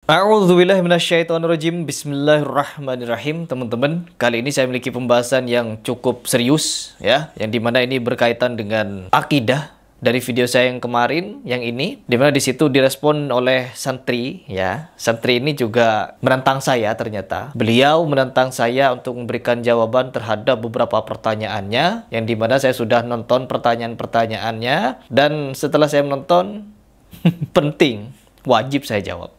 A'udzubillahi minasyaitonirrajim. Bismillahirrahmanirrahim. Teman-teman, kali ini saya memiliki pembahasan yang cukup serius ya, yang dimana ini berkaitan dengan akidah. Dari video saya yang kemarin, yang ini, dimana di situ direspon oleh santri ya. Santri ini juga menantang saya ternyata. Beliau menantang saya untuk memberikan jawaban terhadap beberapa pertanyaannya, yang dimana saya sudah nonton pertanyaan-pertanyaannya, dan setelah saya menonton penting, wajib saya jawab.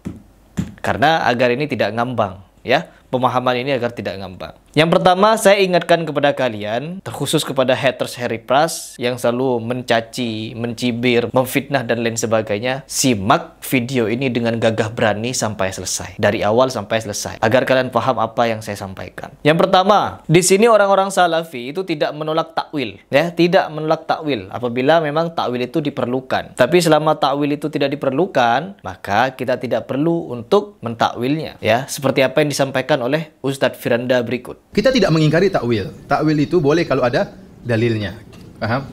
Karena agar ini tidak ngambang ya, pemahaman ini agar tidak ngambang. Yang pertama, saya ingatkan kepada kalian, terkhusus kepada haters Harry Pras yang selalu mencaci, mencibir, memfitnah dan lain sebagainya. Simak video ini dengan gagah berani sampai selesai, dari awal sampai selesai, agar kalian paham apa yang saya sampaikan. Yang pertama, di sini orang-orang Salafi itu tidak menolak takwil ya, tidak menolak takwil apabila memang takwil itu diperlukan. Tapi selama takwil itu tidak diperlukan, maka kita tidak perlu untuk mentakwilnya ya, seperti apa yang disampaikan oleh Ustadz Firanda berikut. Kita tidak mengingkari takwil. Takwil itu boleh kalau ada dalilnya. Paham?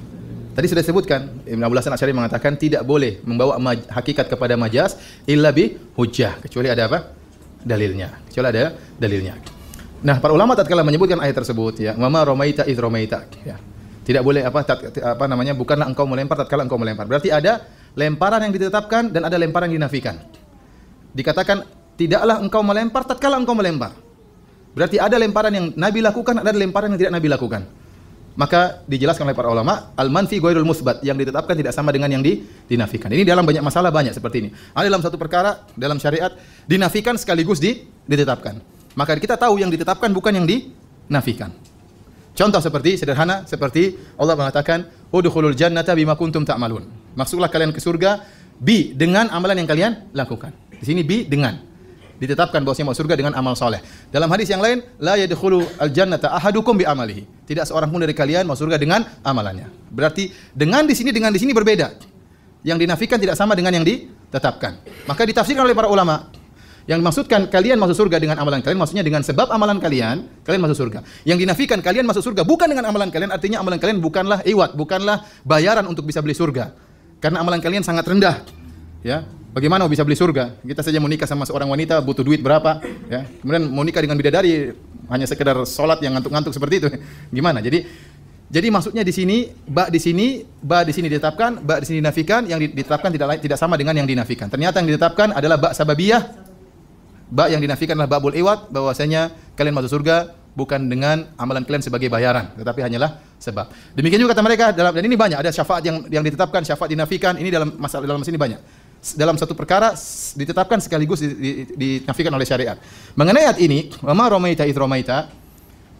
Tadi sudah disebutkan, Ibn Abdul Hasan Asy'ari mengatakan tidak boleh membawa hakikat kepada majaz illa bi hujjah, kecuali ada apa? Dalilnya. Kecuali ada dalilnya. Nah, para ulama tatkala menyebutkan ayat tersebut ya, "Wa ma ramaita idz ramaita." Ya. Tidak boleh bukanlah engkau melempar tatkala engkau melempar. Berarti ada lemparan yang ditetapkan dan ada lemparan yang dinafikan. Dikatakan tidaklah engkau melempar tatkala engkau melempar. Berarti ada lemparan yang Nabi lakukan, ada lemparan yang tidak Nabi lakukan. Maka dijelaskan oleh para ulama, al-manfi ghairul musbat, yang ditetapkan tidak sama dengan yang dinafikan. Ini dalam banyak masalah banyak seperti ini. Ada dalam satu perkara dalam syariat dinafikan sekaligus ditetapkan. Maka kita tahu yang ditetapkan bukan yang dinafikan. Contoh sederhana seperti Allah mengatakan, "Udkhulul jannata bima kuntum ta'malun." Masuklah kalian ke surga dengan amalan yang kalian lakukan. Di sini dengan ditetapkan bahwasanya masuk surga dengan amal soleh. Dalam hadis yang lain, la yadkhulu al-jannata ahadukum bi amalihi. Tidak seorang pun dari kalian masuk surga dengan amalannya. Berarti dengan di sini berbeda. Yang dinafikan tidak sama dengan yang ditetapkan. Maka ditafsirkan oleh para ulama. Yang dimaksudkan kalian masuk surga dengan amalan kalian, maksudnya dengan sebab amalan kalian masuk surga. Yang dinafikan kalian masuk surga bukan dengan amalan kalian, artinya amalan kalian bukanlah iwat, bukanlah bayaran untuk bisa beli surga. Karena amalan kalian sangat rendah. Ya. Bagaimana bisa beli surga? Kita saja mau nikah sama seorang wanita butuh duit berapa? Ya. Kemudian mau nikah dengan bidadari hanya sekedar sholat yang ngantuk-ngantuk seperti itu. Gimana? Jadi maksudnya di sini ditetapkan, ba di sini dinafikan, yang ditetapkan tidak sama dengan yang dinafikan. Ternyata yang ditetapkan adalah ba sababiyah. Ba yang dinafikan adalah ba'ul iwat, bahwasanya kalian masuk surga bukan dengan amalan kalian sebagai bayaran, tetapi hanyalah sebab. Demikian juga kata mereka dan ini banyak, ada syafaat yang ditetapkan, syafaat dinafikan. Ini dalam masalah ini banyak. Dalam satu perkara ditetapkan sekaligus dinafikan oleh syariat. Mengenai ayat ini, "Wa ma ramaita idz ramaita",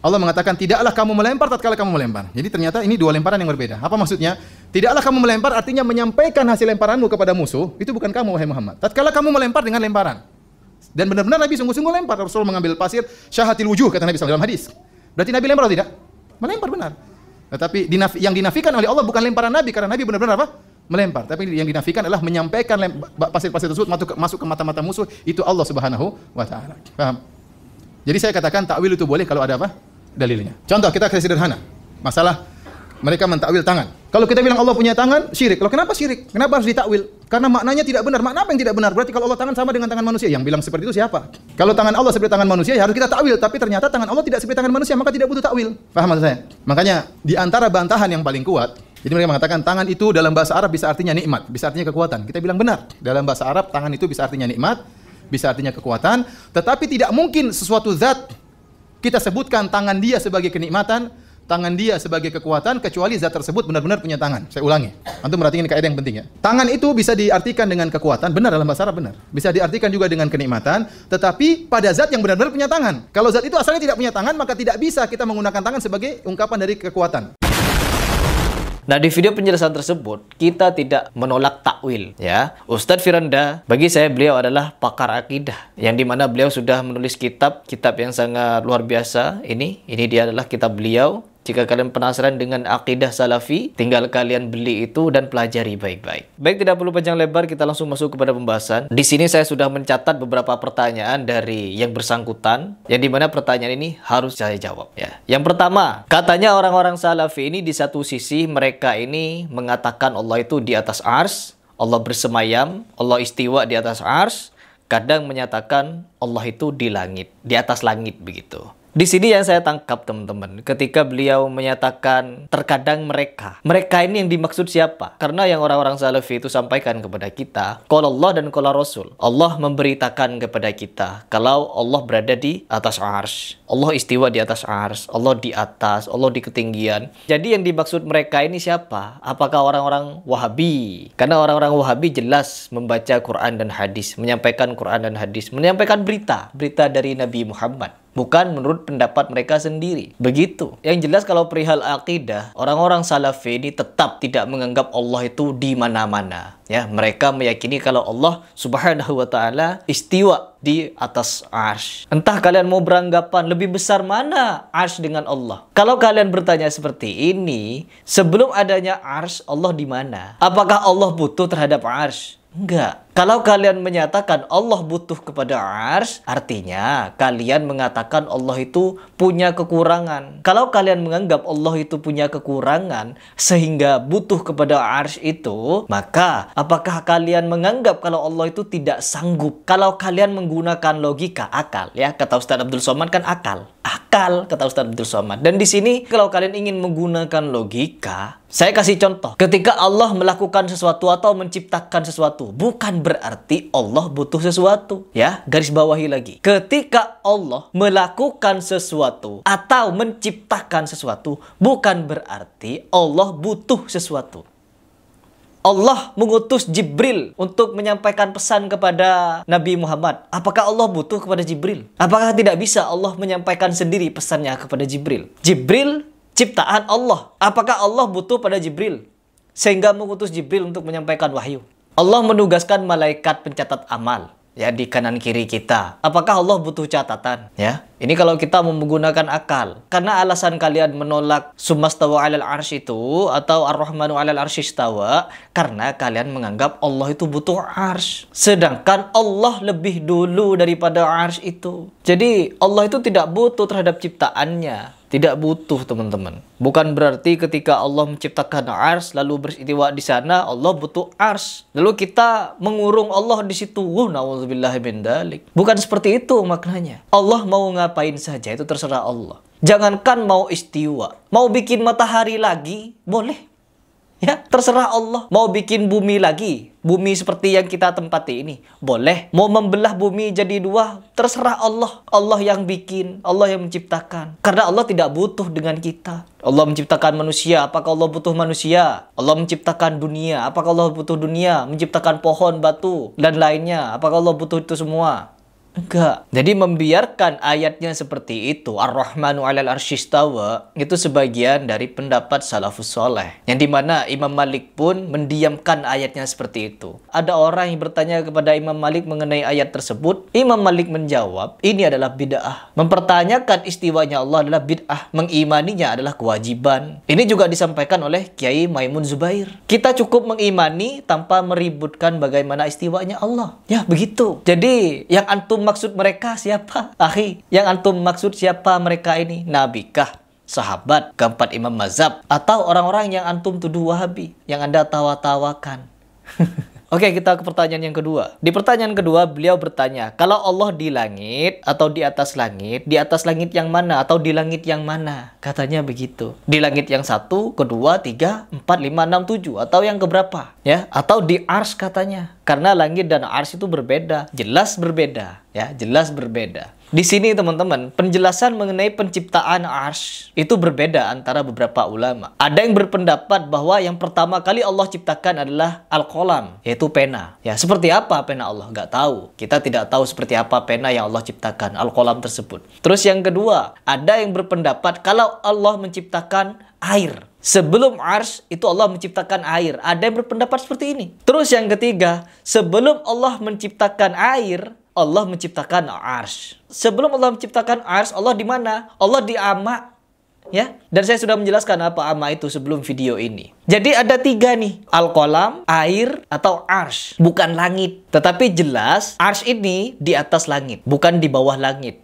Allah mengatakan tidaklah kamu melempar tatkala kamu melempar. Jadi ternyata ini dua lemparan yang berbeda. Apa maksudnya? Tidaklah kamu melempar artinya menyampaikan hasil lemparanmu kepada musuh, itu bukan kamu wahai Muhammad. Tatkala kamu melempar dengan lemparan. Dan benar-benar Nabi sungguh-sungguh lempar. Rasul mengambil pasir syahatil wujuh, kata Nabi SAW dalam hadis. Berarti Nabi lempar atau tidak? Melempar benar. Tetapi yang dinafikan oleh Allah bukan lemparan Nabi, karena Nabi benar-benar apa? Melempar. Tapi yang dinafikan adalah menyampaikan pasir-pasir tersebut masuk ke mata-mata musuh, itu Allah Subhanahu wa taala. Paham? Jadi saya katakan takwil itu boleh kalau ada apa? Dalilnya. Contoh kita kasih sederhana. Masalah mereka mentakwil tangan. Kalau kita bilang Allah punya tangan, syirik. Kalau kenapa syirik? Kenapa harus ditakwil? Karena maknanya tidak benar. Makna apa yang tidak benar? Berarti kalau Allah tangan sama dengan tangan manusia. Yang bilang seperti itu siapa? Kalau tangan Allah seperti tangan manusia, ya harus kita takwil. Tapi ternyata tangan Allah tidak seperti tangan manusia, maka tidak butuh takwil. Paham maksud saya? Makanya di antara bantahan yang paling kuat, jadi mereka mengatakan tangan itu dalam bahasa Arab bisa artinya nikmat, bisa artinya kekuatan. Kita bilang benar. Dalam bahasa Arab tangan itu bisa artinya nikmat, bisa artinya kekuatan, tetapi tidak mungkin sesuatu zat kita sebutkan tangan dia sebagai kenikmatan, tangan dia sebagai kekuatan, kecuali zat tersebut benar-benar punya tangan. Saya ulangi. Antum perhatikan ini kaidah yang penting ya. Tangan itu bisa diartikan dengan kekuatan, benar dalam bahasa Arab benar. Bisa diartikan juga dengan kenikmatan, tetapi pada zat yang benar-benar punya tangan. Kalau zat itu asalnya tidak punya tangan, maka tidak bisa kita menggunakan tangan sebagai ungkapan dari kekuatan. Nah, di video penjelasan tersebut kita tidak menolak takwil ya. Ustadz Firanda, bagi saya beliau adalah pakar akidah, yang dimana beliau sudah menulis kitab yang sangat luar biasa. Ini dia adalah kitab beliau. Jika kalian penasaran dengan akidah Salafi, tinggal kalian beli itu dan pelajari baik-baik. Baik, tidak perlu panjang lebar, kita langsung masuk kepada pembahasan. Di sini saya sudah mencatat beberapa pertanyaan dari yang bersangkutan, yang dimana pertanyaan ini harus saya jawab ya. Yang pertama, katanya orang-orang Salafi ini di satu sisi mereka ini mengatakan Allah itu di atas ars, Allah bersemayam, Allah istiwa di atas ars. kadang menyatakan Allah itu di langit, di atas langit begitu. Di sini yang saya tangkap teman-teman, ketika beliau menyatakan terkadang mereka ini yang dimaksud siapa? Karena yang orang-orang Salafi itu sampaikan kepada kita, qala Allah dan qala Rasul. Allah memberitakan kepada kita kalau Allah berada di atas arsy. Allah istiwa di atas arsy, Allah di atas, Allah di ketinggian. Jadi yang dimaksud mereka ini siapa? Apakah orang-orang Wahabi? Karena orang-orang Wahabi jelas membaca Quran dan hadis, menyampaikan Quran dan hadis, menyampaikan berita dari Nabi Muhammad. Bukan menurut pendapat mereka sendiri. Begitu. Yang jelas kalau perihal akidah, orang-orang Salafi ini tetap tidak menganggap Allah itu di mana-mana. Ya, mereka meyakini kalau Allah Subhanahu wa taala istiwa di atas arsy. Entah kalian mau beranggapan lebih besar mana arsy dengan Allah. Kalau kalian bertanya seperti ini, sebelum adanya arsy, Allah di mana? Apakah Allah butuh terhadap arsy? Enggak. Kalau kalian menyatakan Allah butuh kepada arsy, artinya kalian mengatakan Allah itu punya kekurangan. Kalau kalian menganggap Allah itu punya kekurangan sehingga butuh kepada arsy itu, maka apakah kalian menganggap kalau Allah itu tidak sanggup? Kalau kalian menggunakan logika, akal, ya, kata Ustaz Abdul Somad kan akal, kata Ustaz Abdul Somad. Dan di sini kalau kalian ingin menggunakan logika, saya kasih contoh. Ketika Allah melakukan sesuatu atau menciptakan sesuatu, bukan berarti Allah butuh sesuatu. Ya, garis bawahi lagi. Ketika Allah melakukan sesuatu atau menciptakan sesuatu, bukan berarti Allah butuh sesuatu. Allah mengutus Jibril untuk menyampaikan pesan kepada Nabi Muhammad. Apakah Allah butuh kepada Jibril? Apakah tidak bisa Allah menyampaikan sendiri pesannya kepada Jibril? Jibril ciptaan Allah. Apakah Allah butuh pada Jibril sehingga mengutus Jibril untuk menyampaikan wahyu? Allah menugaskan malaikat pencatat amal, ya, di kanan kiri kita. Apakah Allah butuh catatan? Ya, ini kalau kita mau menggunakan akal. Karena alasan kalian menolak sumastawa 'alal arsy itu atau ar-rahmanu 'alal arsy istawa karena kalian menganggap Allah itu butuh arsy. Sedangkan Allah lebih dulu daripada arsy itu. Jadi Allah itu tidak butuh terhadap ciptaannya. Tidak butuh, teman-teman. Bukan berarti ketika Allah menciptakan arsy lalu beristiwa di sana Allah butuh arsy. Lalu kita mengurung Allah di situ. Nauzubillahi min dzalik. Bukan seperti itu maknanya. Allah mau ngapain saja itu terserah Allah. Jangankan mau istiwa, mau bikin matahari lagi boleh. Ya, terserah Allah. Mau bikin bumi lagi, bumi seperti yang kita tempati ini, boleh. Mau membelah bumi jadi dua, terserah Allah. Allah yang bikin, Allah yang menciptakan. Karena Allah tidak butuh dengan kita. Allah menciptakan manusia, apakah Allah butuh manusia? Allah menciptakan dunia, apakah Allah butuh dunia? Menciptakan pohon, batu, dan lainnya, apakah Allah butuh itu semua? Enggak. Jadi membiarkan ayatnya seperti itu, Ar-Rahmanu 'alal arsy istawa, itu sebagian dari pendapat salafus soleh. Yang dimana Imam Malik pun mendiamkan ayatnya seperti itu. Ada orang yang bertanya kepada Imam Malik mengenai ayat tersebut. Imam Malik menjawab, ini adalah bid'ah. Mempertanyakan istiwanya Allah adalah bid'ah. Mengimaninya adalah kewajiban. Ini juga disampaikan oleh Kiai Maimun Zubair. Kita cukup mengimani tanpa meributkan bagaimana istiwanya Allah. Ya, begitu. Jadi, yang antum maksud mereka siapa? Akhi, yang antum maksud siapa mereka ini? Nabikah? Sahabat? Keempat imam mazhab? Atau orang-orang yang antum tuduh Wahabi? Yang Anda tawa-tawakan? Oke, kita ke pertanyaan yang kedua. Di pertanyaan kedua, beliau bertanya, kalau Allah di langit atau di atas langit yang mana? Atau di langit yang mana? Katanya begitu. Di langit yang 1, kedua, 3, 4, 5, 6, 7. Atau yang keberapa? Ya, atau di arsy katanya. Karena langit dan arsy itu berbeda. Jelas berbeda. Ya, jelas berbeda. Di sini teman-teman, penjelasan mengenai penciptaan arsy itu berbeda antara beberapa ulama. Ada yang berpendapat bahwa yang pertama kali Allah ciptakan adalah al-qalam, yaitu pena. Ya, seperti apa pena Allah? Nggak tahu. Kita tidak tahu seperti apa pena yang Allah ciptakan, al-qalam tersebut. Terus yang kedua, ada yang berpendapat kalau Allah menciptakan air. Sebelum arsy itu Allah menciptakan air. Ada yang berpendapat seperti ini. Terus yang ketiga, sebelum Allah menciptakan air, Allah menciptakan arsy. Sebelum Allah menciptakan arsy, Allah di mana? Allah di ama. Ya, dan saya sudah menjelaskan apa ama itu sebelum video ini. Jadi ada 3 nih, al-qalam, air, atau arsy. Bukan langit. Tetapi jelas arsy ini di atas langit, bukan di bawah langit.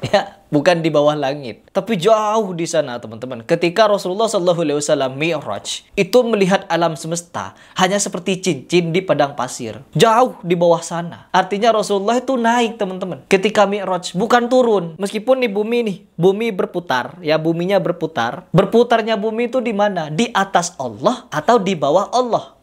Ya, bukan di bawah langit, tapi jauh di sana, teman-teman. Ketika Rasulullah SAW Mi'raj, itu melihat alam semesta hanya seperti cincin di padang pasir, jauh di bawah sana. Artinya Rasulullah itu naik, teman-teman. Ketika Mi'raj, bukan turun. Meskipun di bumi nih, bumi berputar, ya, buminya berputar. Berputarnya bumi itu di mana? Di atas Allah atau di bawah Allah?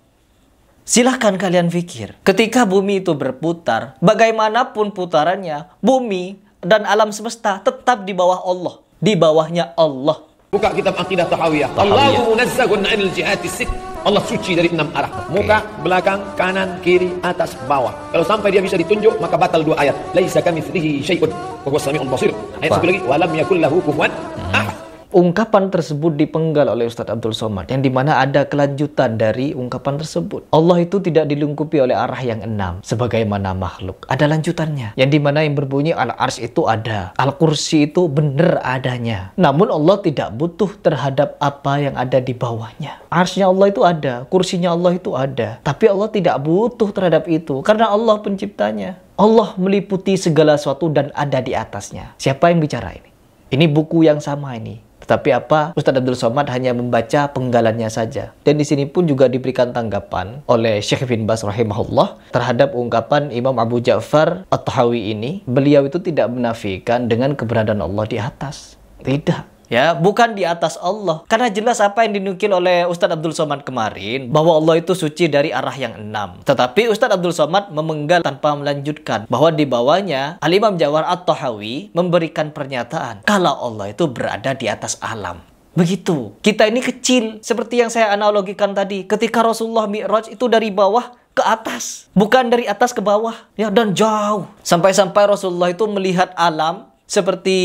Silahkan kalian pikir. Ketika bumi itu berputar, bagaimanapun putarannya, bumi dan alam semesta tetap di bawah Allah, di bawahnya Allah. Buka kitab Aqidah Tahawiyah. Allahu munazzahun 'anil jihati sit. Allah suci dari 6 arah. Muka, belakang, kanan, kiri, atas, bawah. Kalau sampai dia bisa ditunjuk, maka batal 2 ayat. Laisa kamitslihi syai'un wa huwas samiul basir. Ayat 1 lagi, wa lam yakul lahu kufuwan ahad. Ungkapan tersebut dipenggal oleh Ustadz Abdul Somad, yang dimana ada kelanjutan dari ungkapan tersebut. Allah itu tidak dilingkupi oleh arah yang 6 sebagaimana makhluk. Ada lanjutannya, yang dimana yang berbunyi al-ars itu ada, al-kursi itu benar adanya. Namun Allah tidak butuh terhadap apa yang ada di bawahnya. Arsnya Allah itu ada, kursinya Allah itu ada, tapi Allah tidak butuh terhadap itu karena Allah penciptanya. Allah meliputi segala sesuatu dan ada di atasnya. Siapa yang bicara ini? Ini buku yang sama ini. Tetapi apa? Ustadz Abdul Somad hanya membaca penggalannya saja. Dan di sini pun juga diberikan tanggapan oleh Syekh bin Baz rahimahullah terhadap ungkapan Imam Abu Ja'far At-Tahawi ini. Beliau itu tidak menafikan dengan keberadaan Allah di atas. Tidak. Ya, bukan di atas Allah. Karena jelas apa yang dinukil oleh Ustadz Abdul Somad kemarin, bahwa Allah itu suci dari arah yang 6. Tetapi Ustadz Abdul Somad memenggal tanpa melanjutkan bahwa di bawahnya Al-Imam Ja'far At-Tahawi memberikan pernyataan kalau Allah itu berada di atas alam. Begitu. Kita ini kecil, seperti yang saya analogikan tadi. Ketika Rasulullah Mi'raj itu dari bawah ke atas, bukan dari atas ke bawah, ya, dan jauh. Sampai-sampai Rasulullah itu melihat alam seperti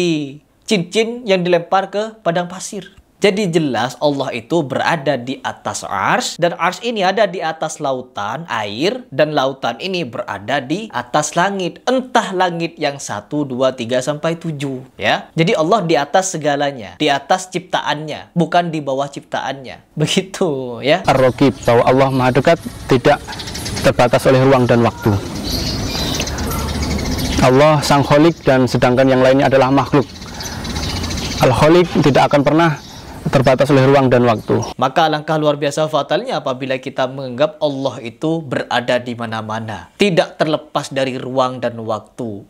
cincin yang dilempar ke padang pasir. Jadi jelas Allah itu berada di atas ars, dan ars ini ada di atas lautan, air, dan lautan ini berada di atas langit. Entah langit yang 1, 2, 3, sampai 7. Ya. Jadi Allah di atas segalanya, di atas ciptaannya, bukan di bawah ciptaannya. Begitu, ya. Ar-Raqib, bahwa Allah Maha Dekat tidak terbatas oleh ruang dan waktu. Allah Sang Khalik, dan sedangkan yang lainnya adalah makhluk. Al-Khaliq tidak akan pernah terbatas oleh ruang dan waktu. Maka alangkah luar biasa fatalnya apabila kita menganggap Allah itu berada di mana-mana, tidak terlepas dari ruang dan waktu.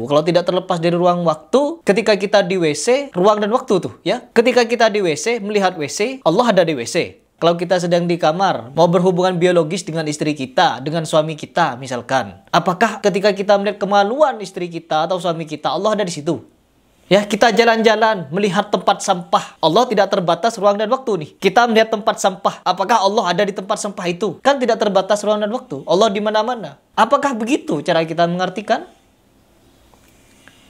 Kalau tidak terlepas dari ruang waktu, ketika kita di WC, ruang dan waktu tuh, ya. Ketika kita di WC, melihat WC, Allah ada di WC. Kalau kita sedang di kamar, mau berhubungan biologis dengan istri kita, dengan suami kita misalkan, apakah ketika kita melihat kemaluan istri kita atau suami kita, Allah ada di situ? Ya, kita jalan-jalan melihat tempat sampah, Allah tidak terbatas ruang dan waktu nih. Kita melihat tempat sampah, apakah Allah ada di tempat sampah itu? Kan tidak terbatas ruang dan waktu. Allah di mana-mana. Apakah begitu cara kita mengartikan?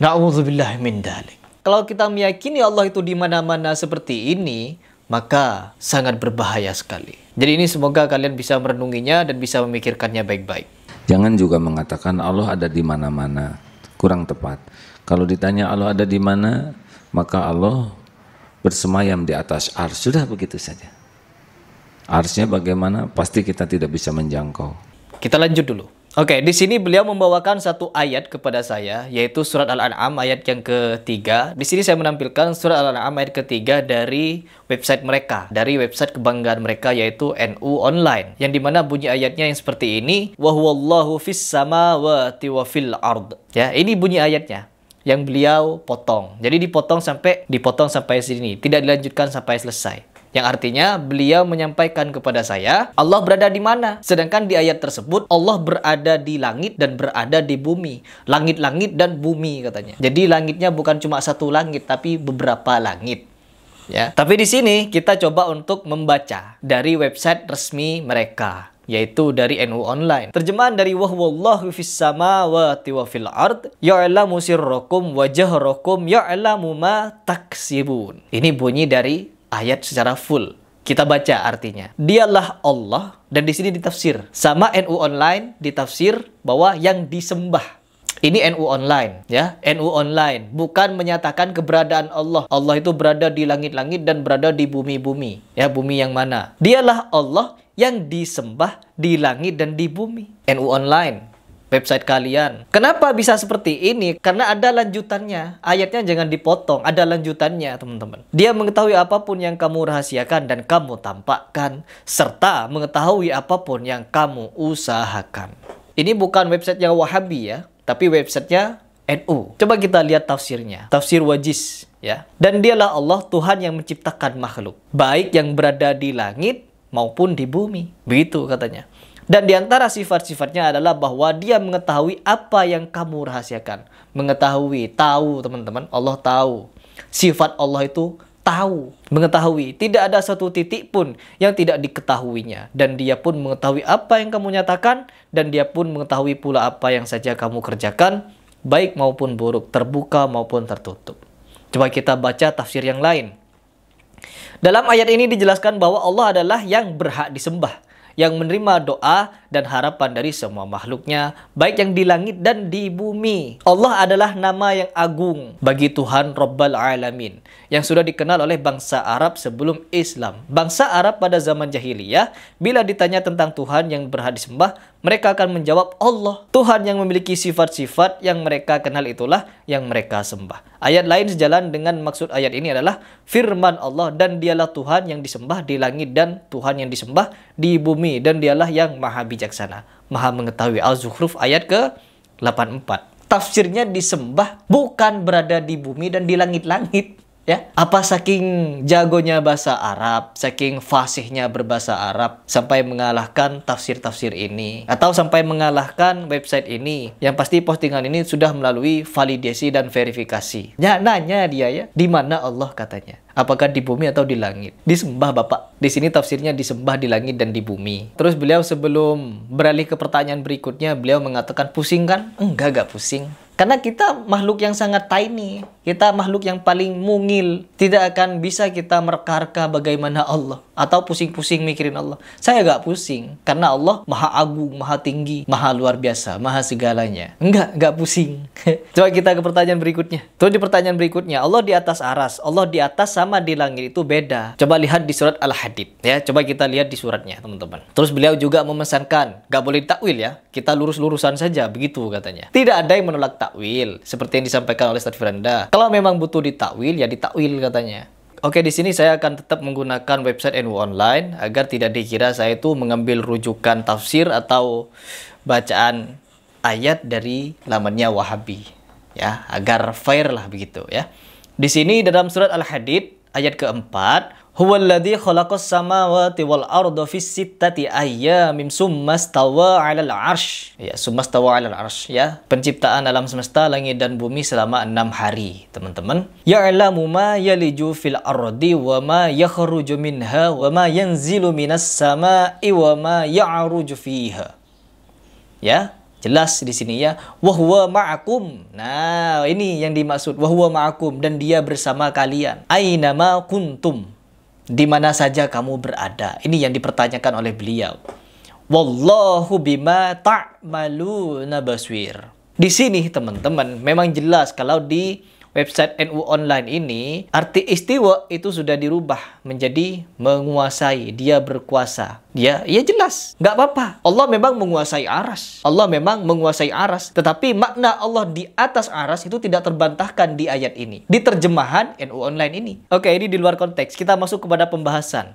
Na'udzubillah min dzalik. Kalau kita meyakini Allah itu di mana-mana seperti ini, maka sangat berbahaya sekali. Jadi ini semoga kalian bisa merenunginya dan bisa memikirkannya baik-baik. Jangan juga mengatakan Allah ada di mana-mana. Kurang tepat. Kalau ditanya Allah ada di mana, maka Allah bersemayam di atas ars. Sudah begitu saja. Arsnya bagaimana? Pasti kita tidak bisa menjangkau. Kita lanjut dulu. Oke, di sini beliau membawakan satu ayat kepada saya, yaitu surat Al-An'am ayat yang ketiga. Di sini saya menampilkan surat Al-An'am ayat ketiga dari website mereka, dari website kebanggaan mereka, yaitu NU Online, yang dimana bunyi ayatnya yang seperti ini: wa huwallahu fis samawati wa fil ard. Ya, ini bunyi ayatnya yang beliau potong. Jadi dipotong sampai sini, tidak dilanjutkan sampai selesai. Yang artinya beliau menyampaikan kepada saya, Allah berada di mana? Sedangkan di ayat tersebut Allah berada di langit dan berada di bumi. Langit-langit dan bumi katanya. Jadi langitnya bukan cuma satu langit, tapi beberapa langit. Ya. Tapi di sini kita coba untuk membaca dari website resmi mereka, yaitu dari NU Online. Terjemahan dari wahwallahu fis samawati wa fil ard ya'lamu sirrakum wa jahrakum ya'lamu ma taksibun. Ini bunyi dari ayat secara full. Kita baca artinya. Dialah Allah, dan di sini ditafsir. Sama NU Online ditafsir bahwa yang disembah. Ini NU Online, ya. NU Online bukan menyatakan keberadaan Allah. Allah itu berada di langit-langit dan berada di bumi-bumi. Ya, bumi yang mana? Dialah Allah yang disembah di langit dan di bumi. NU Online. website kalian. Kenapa bisa seperti ini? Karena ada lanjutannya. Ayatnya jangan dipotong, ada lanjutannya, teman-teman. Dia mengetahui apapun yang kamu rahasiakan dan kamu tampakkan, serta mengetahui apapun yang kamu usahakan. Ini bukan websitenya Wahabi ya, tapi websitenya NU. Coba kita lihat tafsirnya. Tafsir Wajiz ya. Dan dialah Allah, Tuhan yang menciptakan makhluk, baik yang berada di langit maupun di bumi. Begitu katanya. Dan di antara sifat-sifatnya adalah bahwa dia mengetahui apa yang kamu rahasiakan. Mengetahui, tahu teman-teman. Allah tahu. Sifat Allah itu tahu, mengetahui. Tidak ada satu titik pun yang tidak diketahuinya. Dan dia pun mengetahui apa yang kamu nyatakan. Dan dia pun mengetahui pula apa yang saja kamu kerjakan, baik maupun buruk, terbuka maupun tertutup. Coba kita baca tafsir yang lain. Dalam ayat ini dijelaskan bahwa Allah adalah yang berhak disembah, yang menerima doa dan harapan dari semua makhluknya, baik yang di langit dan di bumi. Allah adalah nama yang agung bagi Tuhan Rabbal Alamin, yang sudah dikenal oleh bangsa Arab sebelum Islam. Bangsa Arab pada zaman jahiliyah, bila ditanya tentang Tuhan yang berhak disembah, mereka akan menjawab Allah. Tuhan yang memiliki sifat-sifat yang mereka kenal itulah yang mereka sembah. Ayat lain sejalan dengan maksud ayat ini adalah firman Allah, dan dialah Tuhan yang disembah di langit dan Tuhan yang disembah di bumi, dan dialah yang maha bijaksana, maha mengetahui. Al-Zukhruf ayat ke-84. Tafsirnya disembah bukan berada di bumi dan di langit-langit. Ya, apa saking jagonya bahasa Arab, saking fasihnya berbahasa Arab, sampai mengalahkan tafsir-tafsir ini, atau sampai mengalahkan website ini, yang pasti postingan ini sudah melalui validasi dan verifikasi. Ya, nanya dia ya, di mana Allah katanya? Apakah di bumi atau di langit? Disembah Bapak. Di sini tafsirnya disembah di langit dan di bumi. Terus beliau sebelum beralih ke pertanyaan berikutnya, beliau mengatakan pusing kan? Enggak pusing. Karena kita makhluk yang sangat tiny. Kita makhluk yang paling mungil. Tidak akan bisa kita mereka-reka bagaimana Allah. Atau pusing-pusing mikirin Allah. Saya gak pusing. Karena Allah maha agung, maha tinggi, maha luar biasa, maha segalanya. Enggak pusing. Coba kita ke pertanyaan berikutnya. Terus di pertanyaan berikutnya, Allah di atas aras. Allah di atas sama di langit itu beda. Coba lihat di surat Al-Hadid. Ya, coba kita lihat di suratnya teman-teman. Terus beliau juga memesankan, gak boleh ditakwil ya. Kita lurus-lurusan saja, begitu katanya. Tidak ada yang menolak takwil seperti yang disampaikan oleh Ustaz Firanda. Kalau memang butuh ditakwil ya ditakwil katanya. Oke, di sini saya akan tetap menggunakan website NU Online agar tidak dikira saya itu mengambil rujukan tafsir atau bacaan ayat dari lamannya Wahabi. Ya, agar fair lah begitu ya. Di sini dalam surat Al-Hadid ayat keempat, huwallazi khalaqas samawati wal arda fis sittati ayyamin summastawa 'alal 'arsy. Ya, summastawa 'alal 'arsy ya. Penciptaan alam semesta, langit dan bumi selama 6 hari, teman-teman. Ya'lamu ma yaliju fil ardi wa ma yakhruju minha wa ma yanzilu minas sama'i wa ma ya'ruju fiha. Ya, jelas di sini ya. Wa huwa ma'akum. Nah, ini yang dimaksud. Wa huwa ma'akum, dan dia bersama kalian. Aina ma kuntum. Di mana saja kamu berada. Ini yang dipertanyakan oleh beliau. Wallahu bima ta'maluna basir. Di sini teman-teman memang jelas kalau di website NU Online ini arti istiwa itu sudah dirubah menjadi menguasai, dia berkuasa. Ya jelas, nggak apa-apa. Allah memang menguasai aras. Allah memang menguasai aras. Tetapi makna Allah di atas aras itu tidak terbantahkan di ayat ini. Di terjemahan NU Online ini. Oke, ini di luar konteks. Kita masuk kepada pembahasan.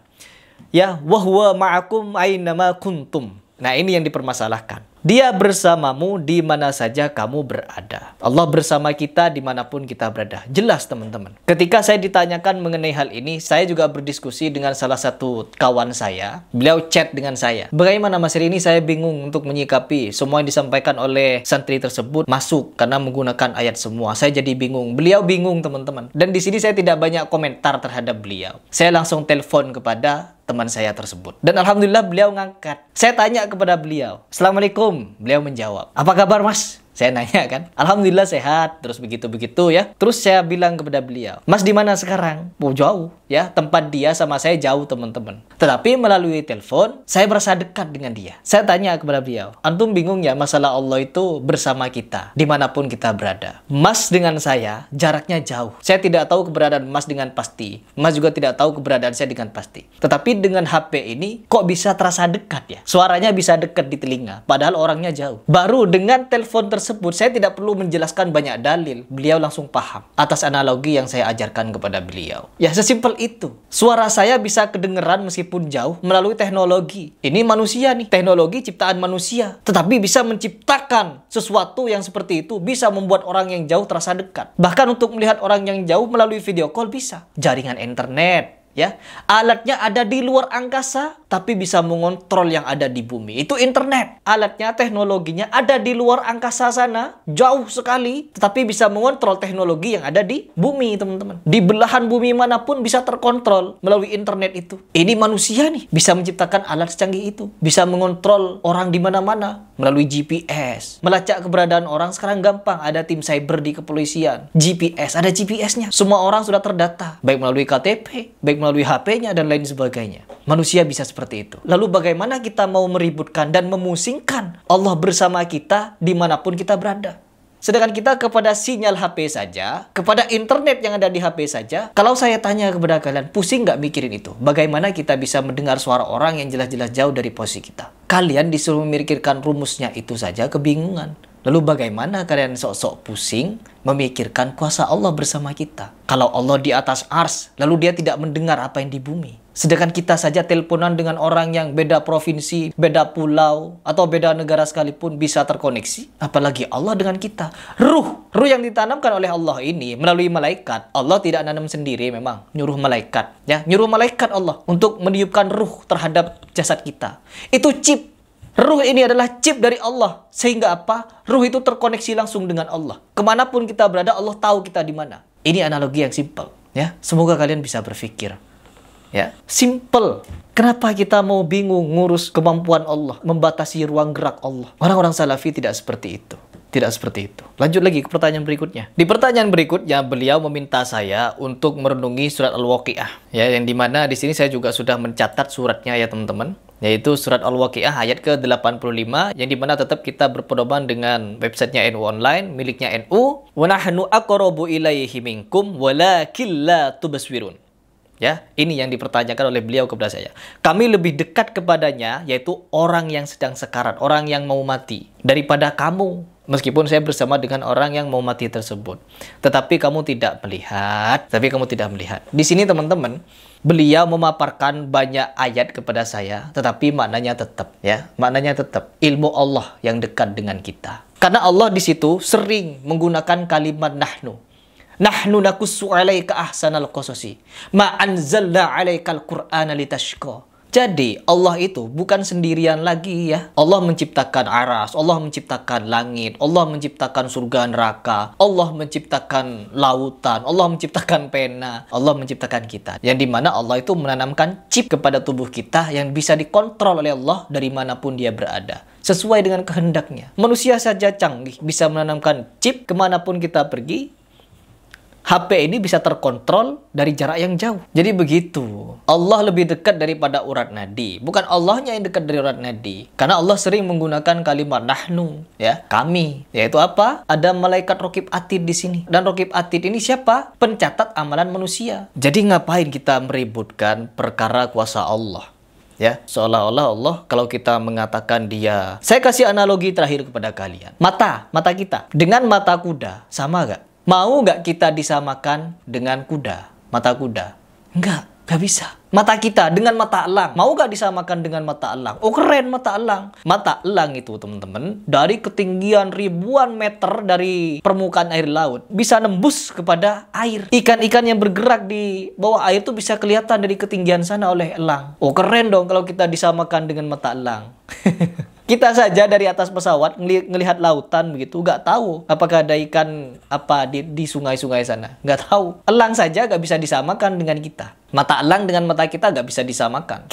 Ya, wahwa ma'akum ainama kuntum. Nah, ini yang dipermasalahkan. Dia bersamamu di mana saja kamu berada. Allah bersama kita dimanapun kita berada. Jelas teman-teman. Ketika saya ditanyakan mengenai hal ini, saya juga berdiskusi dengan salah satu kawan saya. Beliau chat dengan saya. Bagaimana Mas Ri, ini saya bingung untuk menyikapi semua yang disampaikan oleh santri tersebut masuk karena menggunakan ayat semua. Saya jadi bingung. Beliau bingung teman-teman. Dan di sini saya tidak banyak komentar terhadap beliau. Saya langsung telepon kepada teman saya tersebut. Dan alhamdulillah beliau ngangkat. Saya tanya kepada beliau, Assalamualaikum. Beliau menjawab, apa kabar Mas? Saya nanya kan, alhamdulillah sehat, terus begitu-begitu ya. Terus saya bilang kepada beliau, Mas di mana sekarang? Oh jauh ya, tempat dia sama saya jauh teman-teman. Tetapi melalui telepon, saya merasa dekat dengan dia. Saya tanya kepada beliau, antum bingung ya masalah Allah itu bersama kita, dimanapun kita berada. Mas dengan saya, jaraknya jauh. Saya tidak tahu keberadaan Mas dengan pasti. Mas juga tidak tahu keberadaan saya dengan pasti. Tetapi dengan HP ini, kok bisa terasa dekat ya? Suaranya bisa dekat di telinga, padahal orangnya jauh. Baru dengan telepon tersebut, saya tidak perlu menjelaskan banyak dalil. Beliau langsung paham atas analogi yang saya ajarkan kepada beliau. Ya, sesimpel itu. Suara saya bisa kedengeran meskipun jauh melalui teknologi. Ini manusia nih, teknologi ciptaan manusia. Tetapi bisa menciptakan sesuatu yang seperti itu, bisa membuat orang yang jauh terasa dekat. Bahkan untuk melihat orang yang jauh melalui video call bisa. Jaringan internet. Ya, alatnya ada di luar angkasa, tapi bisa mengontrol yang ada di bumi. Itu internet. Alatnya, teknologinya ada di luar angkasa sana, jauh sekali, tetapi bisa mengontrol teknologi yang ada di bumi, teman-teman. Di belahan bumi manapun bisa terkontrol melalui internet itu. Ini manusia nih, bisa menciptakan alat secanggih itu. Bisa mengontrol orang di mana-mana melalui GPS. Melacak keberadaan orang sekarang gampang. Ada tim cyber di kepolisian. GPS, ada GPS-nya. Semua orang sudah terdata, baik melalui KTP, baik melalui HP-nya dan lain sebagainya. Manusia bisa seperti itu. Lalu bagaimana kita mau meributkan dan memusingkan Allah bersama kita dimanapun kita berada? Sedangkan kita kepada sinyal HP saja, kepada internet yang ada di HP saja, kalau saya tanya kepada kalian, pusing nggak mikirin itu? Bagaimana kita bisa mendengar suara orang yang jelas-jelas jauh dari posisi kita? Kalian disuruh memikirkan rumusnya itu saja kebingungan. Lalu bagaimana kalian sok-sok pusing memikirkan kuasa Allah bersama kita? Kalau Allah di atas ars, lalu dia tidak mendengar apa yang di bumi. Sedangkan kita saja teleponan dengan orang yang beda provinsi, beda pulau, atau beda negara sekalipun bisa terkoneksi. Apalagi Allah dengan kita. Ruh yang ditanamkan oleh Allah ini melalui malaikat. Allah tidak nanam sendiri memang, nyuruh malaikat. Ya, nyuruh malaikat Allah untuk meniupkan ruh terhadap jasad kita. Itu chip. Ruh ini adalah chip dari Allah. Sehingga apa? Ruh itu terkoneksi langsung dengan Allah. Kemanapun kita berada, Allah tahu kita di mana. Ini analogi yang simpel. Ya, semoga kalian bisa berpikir. Ya, simple. Kenapa kita mau bingung ngurus kemampuan Allah, membatasi ruang gerak Allah? Orang-orang salafi tidak seperti itu. Tidak seperti itu. Lanjut lagi ke pertanyaan berikutnya. Di pertanyaan berikutnya, beliau meminta saya untuk merenungi surat Al-Waqi'ah. Ya, yang dimana di sini saya juga sudah mencatat suratnya ya teman-teman. Yaitu surat Al-Waqi'ah ayat ke-85, yang dimana tetap kita berpedoman dengan websitenya NU Online, miliknya NU. Wa nahnu aqrabu ilaihi minkum walakin la tubsirun. Ya, ini yang dipertanyakan oleh beliau kepada saya. Kami lebih dekat kepadanya, yaitu orang yang sedang sekarat, orang yang mau mati, daripada kamu. Meskipun saya bersama dengan orang yang mau mati tersebut. Tetapi kamu tidak melihat. Di sini teman-teman, beliau memaparkan banyak ayat kepada saya. Tetapi maknanya tetap. Ya, maknanya tetap. Ilmu Allah yang dekat dengan kita. Karena Allah di situ sering menggunakan kalimat nahnu. Nahnu nakussu 'alaika ahsanal qasasi ma anzalna 'alaikal qur'ana litashqa. Jadi Allah itu bukan sendirian lagi ya. Allah menciptakan aras, Allah menciptakan langit, Allah menciptakan surga neraka, Allah menciptakan lautan, Allah menciptakan pena, Allah menciptakan kita. Yang dimana Allah itu menanamkan chip kepada tubuh kita yang bisa dikontrol oleh Allah dari manapun dia berada. Sesuai dengan kehendaknya. Manusia saja canggih bisa menanamkan chip kemanapun kita pergi. HP ini bisa terkontrol dari jarak yang jauh. Jadi begitu. Allah lebih dekat daripada urat nadi. Bukan Allahnya yang dekat dari urat nadi. Karena Allah sering menggunakan kalimat nahnu, ya, kami. Yaitu apa? Ada malaikat Raqib Atid di sini. Dan Raqib Atid ini siapa? Pencatat amalan manusia. Jadi ngapain kita meributkan perkara kuasa Allah? Ya, seolah-olah Allah kalau kita mengatakan dia. Saya kasih analogi terakhir kepada kalian. Mata kita dengan mata kuda sama gak? Mau nggak kita disamakan dengan kuda, mata kuda? Nggak bisa. Mata kita dengan mata elang, mau nggak disamakan dengan mata elang? Oh keren mata elang. Mata elang itu teman-teman, dari ketinggian ribuan meter dari permukaan air laut, bisa nembus kepada air. Ikan-ikan yang bergerak di bawah air itu bisa kelihatan dari ketinggian sana oleh elang. Oh keren dong kalau kita disamakan dengan mata elang. Kita saja dari atas pesawat ngelihat lautan begitu, nggak tahu apakah ada ikan apa di sungai-sungai sana. Nggak tahu. Elang saja nggak bisa disamakan dengan kita. Mata elang dengan mata kita nggak bisa disamakan.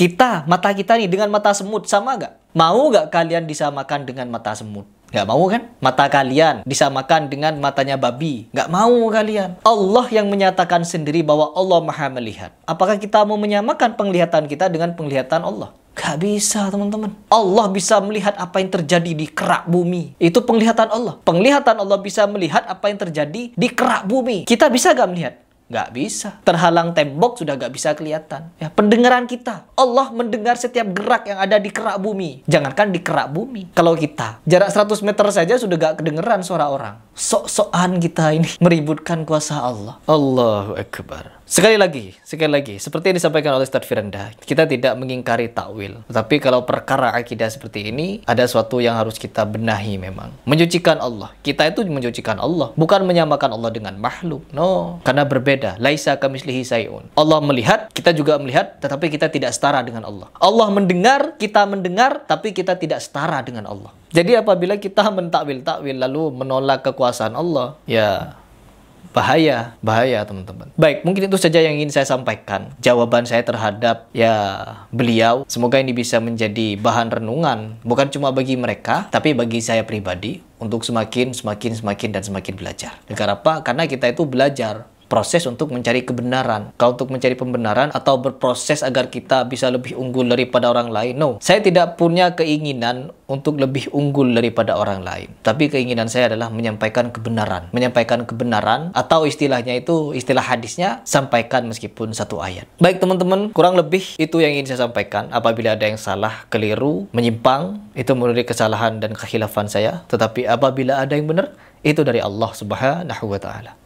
Mata kita nih dengan mata semut sama nggak? Mau nggak kalian disamakan dengan mata semut? Nggak mau kan? Mata kalian disamakan dengan matanya babi. Nggak mau kalian. Allah yang menyatakan sendiri bahwa Allah maha melihat. Apakah kita mau menyamakan penglihatan kita dengan penglihatan Allah? Gak bisa teman-teman. Allah bisa melihat apa yang terjadi di kerak bumi. Itu penglihatan Allah. Penglihatan Allah bisa melihat apa yang terjadi di kerak bumi. Kita bisa gak melihat? Gak bisa. Terhalang tembok sudah gak bisa kelihatan. Ya, pendengaran kita. Allah mendengar setiap gerak yang ada di kerak bumi. Jangankan di kerak bumi. Kalau kita jarak 100 meter saja sudah gak kedengeran suara orang. Sok-sokan kita ini meributkan kuasa Allah. Allahu Akbar. Sekali lagi, seperti yang disampaikan oleh Ustaz Firanda, kita tidak mengingkari takwil. Tetapi kalau perkara akidah seperti ini, ada sesuatu yang harus kita benahi memang. Mencucikan Allah. Kita itu mencucikan Allah, bukan menyamakan Allah dengan makhluk. No, karena berbeda. Laisa kamitslihi syai'un. Allah melihat, kita juga melihat, tetapi kita tidak setara dengan Allah. Allah mendengar, kita mendengar, tapi kita tidak setara dengan Allah. Jadi apabila kita mentakwil-takwil lalu menolak kekuasaan Allah, ya bahaya teman-teman. Baik, mungkin itu saja yang ingin saya sampaikan. Jawaban saya terhadap beliau. Semoga ini bisa menjadi bahan renungan, bukan cuma bagi mereka, tapi bagi saya pribadi untuk semakin belajar. Karena apa? Karena kita itu belajar proses untuk mencari kebenaran. Kalau untuk mencari pembenaran atau berproses agar kita bisa lebih unggul daripada orang lain, no. Saya tidak punya keinginan untuk lebih unggul daripada orang lain. Tapi keinginan saya adalah menyampaikan kebenaran. Menyampaikan kebenaran atau istilahnya itu, istilah hadisnya, sampaikan meskipun satu ayat. Baik teman-teman, kurang lebih itu yang ingin saya sampaikan. Apabila ada yang salah, keliru, menyimpang, itu menurut kesalahan dan kekhilafan saya. Tetapi apabila ada yang benar, itu dari Allah Subhanahu wa Ta'ala.